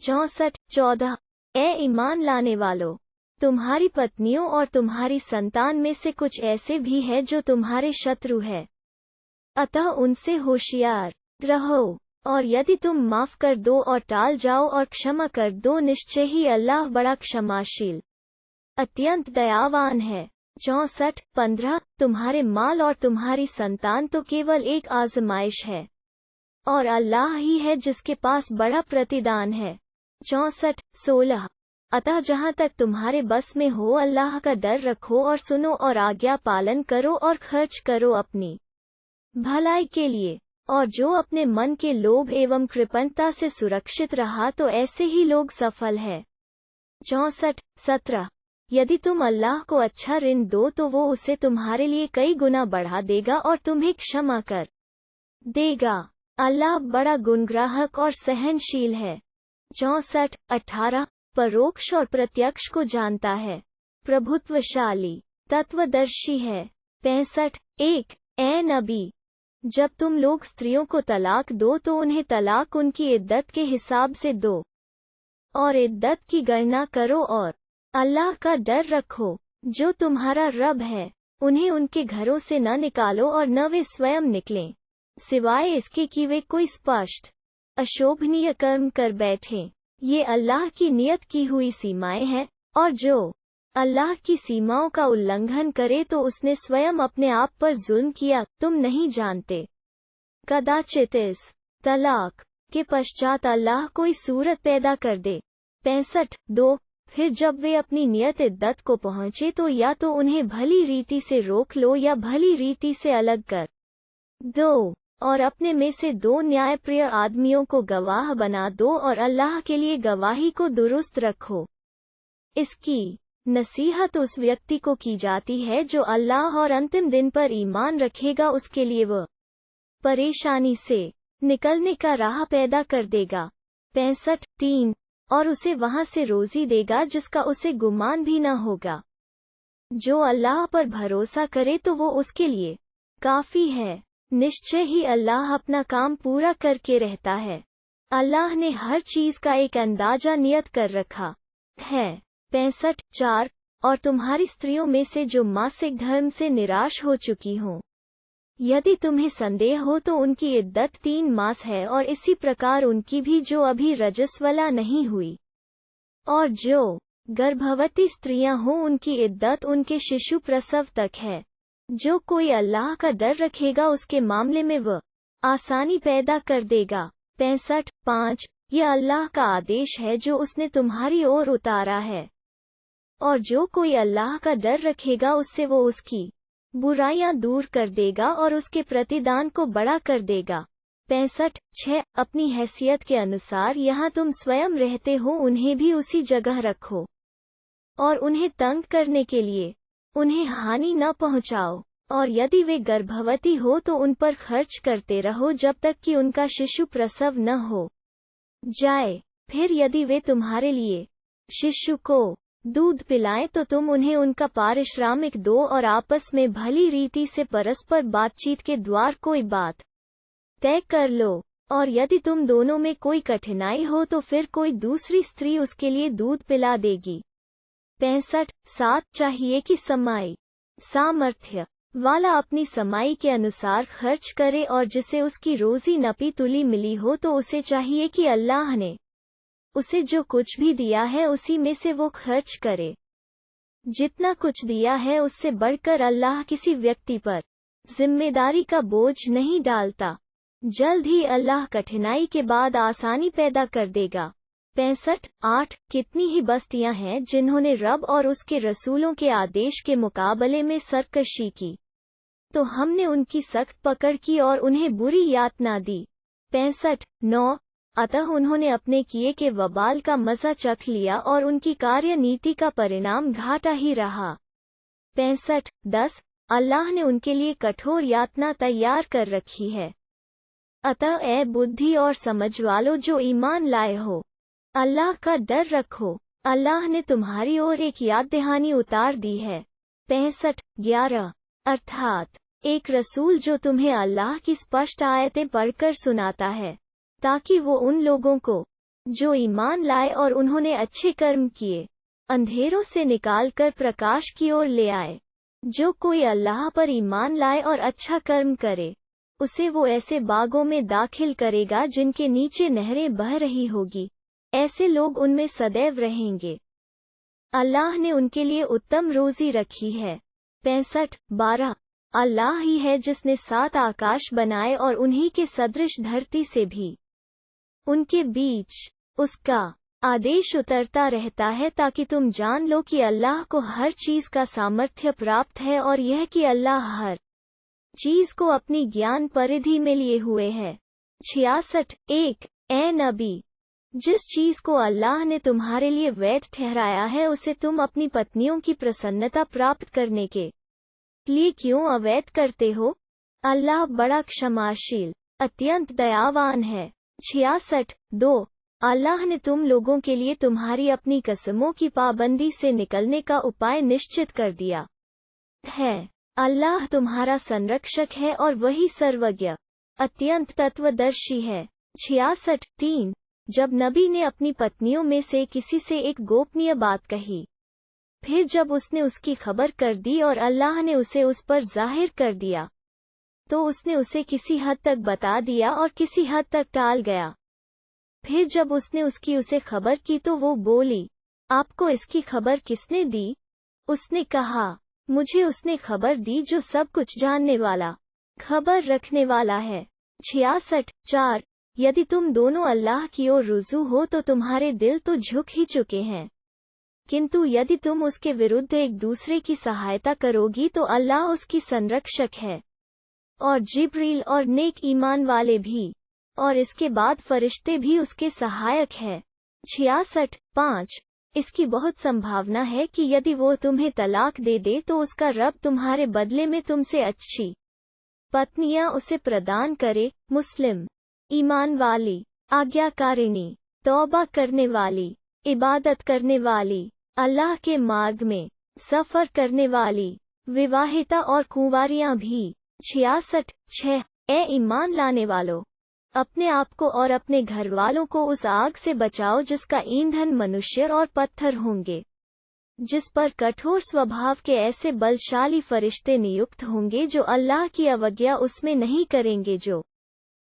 64-14 ए ईमान लाने वालों, तुम्हारी पत्नियों और तुम्हारी संतान में से कुछ ऐसे भी हैं जो तुम्हारे शत्रु हैं, अतः उनसे होशियार रहो। और यदि तुम माफ कर दो और टाल जाओ और क्षमा कर दो, निश्चय ही अल्लाह बड़ा क्षमाशील अत्यंत दयावान है। 64-15 तुम्हारे माल और तुम्हारी संतान तो केवल एक आजमाइश है, और अल्लाह ही है जिसके पास बड़ा प्रतिदान है। 64-16 अतः जहाँ तक तुम्हारे बस में हो अल्लाह का डर रखो और सुनो और आज्ञा पालन करो और खर्च करो अपनी भलाई के लिए। और जो अपने मन के लोभ एवं कृपणता से सुरक्षित रहा तो ऐसे ही लोग सफल है। 64-17 यदि तुम अल्लाह को अच्छा ऋण दो तो वो उसे तुम्हारे लिए कई गुना बढ़ा देगा और तुम्हें क्षमा कर देगा। अल्लाह बड़ा गुणग्राहक और सहनशील है। 64-18 परोक्ष और प्रत्यक्ष को जानता है, प्रभुत्वशाली तत्वदर्शी है। 65-1 ए नबी, जब तुम लोग स्त्रियों को तलाक दो तो उन्हें तलाक उनकी इद्दत के हिसाब से दो, और इद्दत की गणना करो और अल्लाह का डर रखो जो तुम्हारा रब है। उन्हें उनके घरों से न निकालो और न वे स्वयं निकलें, सिवाय इसके कि वे कोई स्पष्ट अशोभनीय कर्म कर बैठें। ये अल्लाह की नियत की हुई सीमाएं हैं, और जो अल्लाह की सीमाओं का उल्लंघन करे तो उसने स्वयं अपने आप पर जुल्म किया, तुम नहीं जानते। कदाचित इस तलाक के पश्चात अल्लाह कोई सूरत पैदा कर दे। 65-2 फिर जब वे अपनी नियत इद्दत को पहुँचे तो या तो उन्हें भली रीति से रोक लो या भली रीति से अलग कर दो, और अपने में से 2 न्यायप्रिय आदमियों को गवाह बना दो और अल्लाह के लिए गवाही को दुरुस्त रखो। इसकी नसीहत उस व्यक्ति को की जाती है जो अल्लाह और अंतिम दिन पर ईमान रखेगा, उसके लिए वह परेशानी से निकलने का राह पैदा कर देगा। 65-3 और उसे वहां से रोजी देगा जिसका उसे गुमान भी न होगा। जो अल्लाह पर भरोसा करे तो वो उसके लिए काफी है। निश्चय ही अल्लाह अपना काम पूरा करके रहता है। अल्लाह ने हर चीज का एक अंदाजा नियत कर रखा है। 65-4 और तुम्हारी स्त्रियों में से जो मासिक धर्म से निराश हो चुकी हों, यदि तुम्हें संदेह हो तो उनकी इद्दत 3 मास है, और इसी प्रकार उनकी भी जो अभी रजस्वला नहीं हुई। और जो गर्भवती स्त्रियां हों उनकी इद्दत उनके शिशु प्रसव तक है। जो कोई अल्लाह का डर रखेगा उसके मामले में वह आसानी पैदा कर देगा। 65-5 यह अल्लाह का आदेश है जो उसने तुम्हारी ओर उतारा है, और जो कोई अल्लाह का डर रखेगा उससे वो उसकी बुराइयां दूर कर देगा और उसके प्रतिदान को बड़ा कर देगा। 65-6 अपनी हैसियत के अनुसार यहाँ तुम स्वयं रहते हो उन्हें भी उसी जगह रखो, और उन्हें तंग करने के लिए उन्हें हानि न पहुँचाओ। और यदि वे गर्भवती हो तो उन पर खर्च करते रहो जब तक कि उनका शिशु प्रसव न हो जाए। फिर यदि वे तुम्हारे लिए शिशु को दूध पिलाएं तो तुम उन्हें उनका पारिश्रामिक दो और आपस में भली रीति से परस्पर बातचीत के द्वार कोई बात तय कर लो। और यदि तुम दोनों में कोई कठिनाई हो तो फिर कोई दूसरी स्त्री उसके लिए दूध पिला देगी। 65-7 चाहिए कि समाई सामर्थ्य वाला अपनी समाई के अनुसार खर्च करे, और जिसे उसकी रोजी नपी तुली मिली हो तो उसे चाहिए कि अल्लाह ने उसे जो कुछ भी दिया है उसी में से वो खर्च करे। जितना कुछ दिया है उससे बढ़कर अल्लाह किसी व्यक्ति पर जिम्मेदारी का बोझ नहीं डालता। जल्द ही अल्लाह कठिनाई के बाद आसानी पैदा कर देगा। 65-8 कितनी ही बस्तियां हैं जिन्होंने रब और उसके रसूलों के आदेश के मुकाबले में सरकशी की, तो हमने उनकी सख्त पकड़ की और उन्हें बुरी यातना दी। 65-9 अतः उन्होंने अपने किए के वबाल का मजा चख लिया और उनकी कार्यनीति का परिणाम घाटा ही रहा। 65-10 अल्लाह ने उनके लिए कठोर यातना तैयार कर रखी है। अतः ए बुद्धि और समझ वालों जो ईमान लाए हो, अल्लाह का डर रखो। अल्लाह ने तुम्हारी ओर एक याद दहानी उतार दी है। 65-11 अर्थात एक रसूल जो तुम्हें अल्लाह की स्पष्ट आयतें पढ़कर सुनाता है, ताकि वो उन लोगों को जो ईमान लाए और उन्होंने अच्छे कर्म किए, अंधेरों से निकालकर प्रकाश की ओर ले आए। जो कोई अल्लाह पर ईमान लाए और अच्छा कर्म करे, उसे वो ऐसे बागों में दाखिल करेगा जिनके नीचे नहरें बह रही होगी। ऐसे लोग उनमें सदैव रहेंगे। अल्लाह ने उनके लिए उत्तम रोजी रखी है। 65-12 अल्लाह ही है जिसने 7 आकाश बनाए और उन्हीं के सदृश धरती से भी। उनके बीच उसका आदेश उतरता रहता है ताकि तुम जान लो कि अल्लाह को हर चीज का सामर्थ्य प्राप्त है और यह कि अल्लाह हर चीज को अपनी ज्ञान परिधि में लिए हुए है। 66-1 ए नबी, जिस चीज को अल्लाह ने तुम्हारे लिए वैध ठहराया है उसे तुम अपनी पत्नियों की प्रसन्नता प्राप्त करने के लिए क्यों अवैध करते हो? अल्लाह बड़ा क्षमाशील अत्यंत दयावान है। 66-2 अल्लाह ने तुम लोगों के लिए तुम्हारी अपनी कसमों की पाबंदी से निकलने का उपाय निश्चित कर दिया है। अल्लाह तुम्हारा संरक्षक है और वही सर्वज्ञ अत्यंत तत्वदर्शी है। 66-3 जब नबी ने अपनी पत्नियों में से किसी से एक गोपनीय बात कही, फिर जब उसने उसकी खबर कर दी और अल्लाह ने उसे उस पर जाहिर कर दिया, तो उसने उसे किसी हद तक बता दिया और किसी हद तक टाल गया। फिर जब उसने उसकी उसे खबर की तो वो बोली, आपको इसकी खबर किसने दी? उसने कहा, मुझे उसने खबर दी जो सब कुछ जानने वाला, खबर रखने वाला है। 66-4 यदि तुम दोनों अल्लाह की ओर रुजू हो तो तुम्हारे दिल तो झुक ही चुके हैं, किंतु यदि तुम उसके विरुद्ध एक दूसरे की सहायता करोगी तो अल्लाह उसकी संरक्षक है, और जिब्रील और नेक ईमान वाले भी, और इसके बाद फरिश्ते भी उसके सहायक है। 66-5 इसकी बहुत संभावना है कि यदि वो तुम्हें तलाक दे दे तो उसका रब तुम्हारे बदले में तुमसे अच्छी पत्नियां उसे प्रदान करे। मुस्लिम ईमान वाली, आज्ञाकारिणी, तौबा करने वाली, इबादत करने वाली, अल्लाह के मार्ग में सफर करने वाली, विवाहिता और कुंवारियां भी। 66-6 ए ईमान लाने वालों, अपने आप को और अपने घर वालों को उस आग से बचाओ जिसका ईंधन मनुष्य और पत्थर होंगे, जिस पर कठोर स्वभाव के ऐसे बलशाली फरिश्ते नियुक्त होंगे जो अल्लाह की अवज्ञा उसमें नहीं करेंगे, जो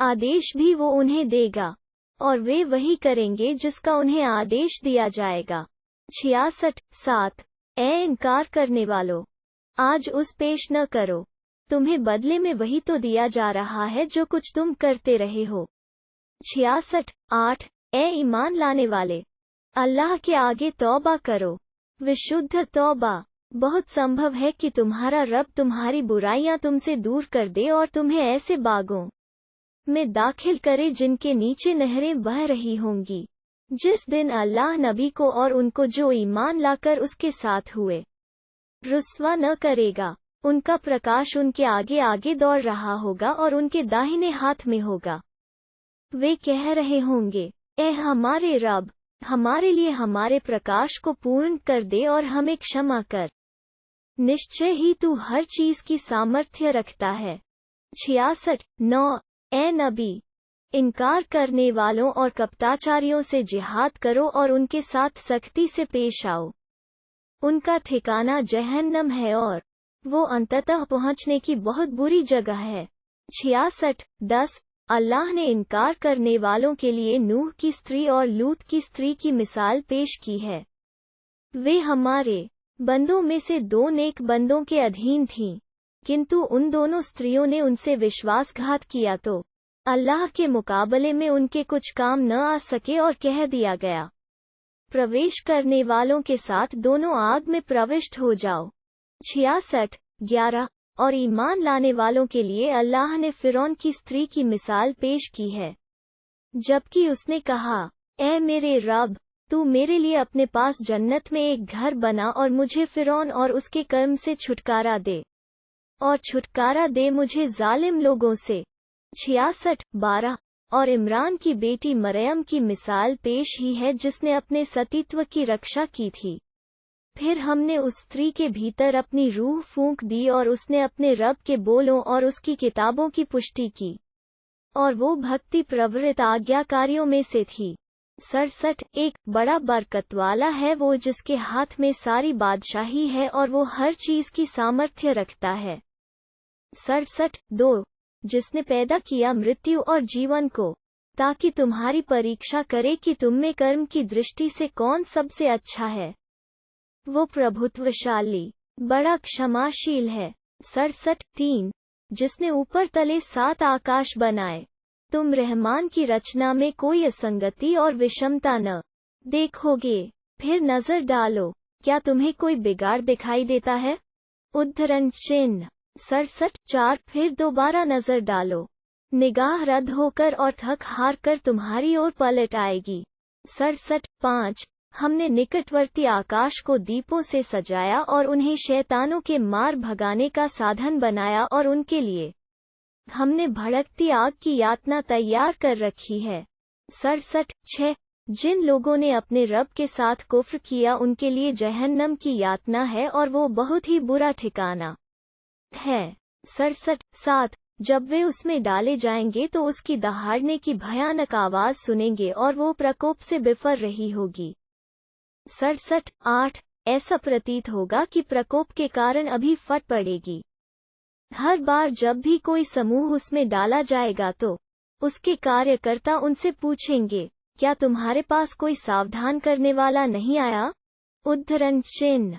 आदेश भी वो उन्हें देगा, और वे वही करेंगे जिसका उन्हें आदेश दिया जाएगा। 66-7 ए इनकार करने वालों, आज उस पेश न करो, तुम्हें बदले में वही तो दिया जा रहा है जो कुछ तुम करते रहे हो। 66-8 ए ईमान लाने वाले, अल्लाह के आगे तौबा करो, विशुद्ध तौबा। बहुत संभव है कि तुम्हारा रब तुम्हारी बुराइयां तुमसे दूर कर दे और तुम्हें ऐसे बागों में दाखिल करे जिनके नीचे नहरें बह रही होंगी। जिस दिन अल्लाह नबी को और उनको जो ईमान लाकर उसके साथ हुए रुस्वा न करेगा, उनका प्रकाश उनके आगे आगे दौड़ रहा होगा और उनके दाहिने हाथ में होगा। वे कह रहे होंगे, ए हमारे रब, हमारे लिए हमारे प्रकाश को पूर्ण कर दे और हमें क्षमा कर, निश्चय ही तू हर चीज की सामर्थ्य रखता है। 66-9 ए नबी, इनकार करने वालों और कपटाचारियों से जिहाद करो और उनके साथ सख्ती से पेश आओ। उनका ठिकाना जहन्नम है और वो अंततः पहुंचने की बहुत बुरी जगह है। 66-10 अल्लाह ने इनकार करने वालों के लिए नूह की स्त्री और लूत की स्त्री की मिसाल पेश की है। वे हमारे बंदों में से 2 नेक बंदों के अधीन थीं, किंतु उन दोनों स्त्रियों ने उनसे विश्वासघात किया तो अल्लाह के मुकाबले में उनके कुछ काम न आ सके और कह दिया गया, प्रवेश करने वालों के साथ दोनों आग में प्रविष्ट हो जाओ। 66-11 और ईमान लाने वालों के लिए अल्लाह ने फिरौन की स्त्री की मिसाल पेश की है, जबकि उसने कहा, ऐ मेरे रब, तू मेरे लिए अपने पास जन्नत में एक घर बना और मुझे फिरौन और उसके कर्म से छुटकारा दे, और छुटकारा दे मुझे जालिम लोगों से। 66-12 और इमरान की बेटी मरियम की मिसाल पेश ही है जिसने अपने सतीत्व की रक्षा की थी। फिर हमने उस स्त्री के भीतर अपनी रूह फूंक दी और उसने अपने रब के बोलों और उसकी किताबों की पुष्टि की, और वो भक्ति प्रवृत्त आज्ञाकारियों में से थी। 67 एक बड़ा बरकत वाला है वो जिसके हाथ में सारी बादशाही है और वो हर चीज की सामर्थ्य रखता है। 67 2 जिसने पैदा किया मृत्यु और जीवन को, ताकि तुम्हारी परीक्षा करे कि तुम में कर्म की दृष्टि से कौन सबसे अच्छा है। वो प्रभुत्वशाली, बड़ा क्षमाशील है। 67 3 जिसने ऊपर तले 7 आकाश बनाए, तुम रहमान की रचना में कोई असंगति और विषमता न देखोगे। फिर नजर डालो, क्या तुम्हें कोई बिगाड़ दिखाई देता है? उद्धरण चिन्ह। 67 4 फिर दोबारा नजर डालो, निगाह रद्द होकर और थक हार कर तुम्हारी ओर पलट आएगी। 67 5 हमने निकटवर्ती आकाश को दीपों से सजाया और उन्हें शैतानों के मार भगाने का साधन बनाया और उनके लिए हमने भड़कती आग की यातना तैयार कर रखी है। 67 6 जिन लोगों ने अपने रब के साथ कुफ्र किया उनके लिए जहन्नम की यातना है और वो बहुत ही बुरा ठिकाना है। 67 7 जब वे उसमें डाले जाएंगे तो उसकी दहाड़ने की भयानक आवाज सुनेंगे और वो प्रकोप से बिफर रही होगी। 67 8 ऐसा प्रतीत होगा कि प्रकोप के कारण अभी फट पड़ेगी। हर बार जब भी कोई समूह उसमें डाला जाएगा तो उसके कार्यकर्ता उनसे पूछेंगे, क्या तुम्हारे पास कोई सावधान करने वाला नहीं आया? उद्धरण चिन्ह।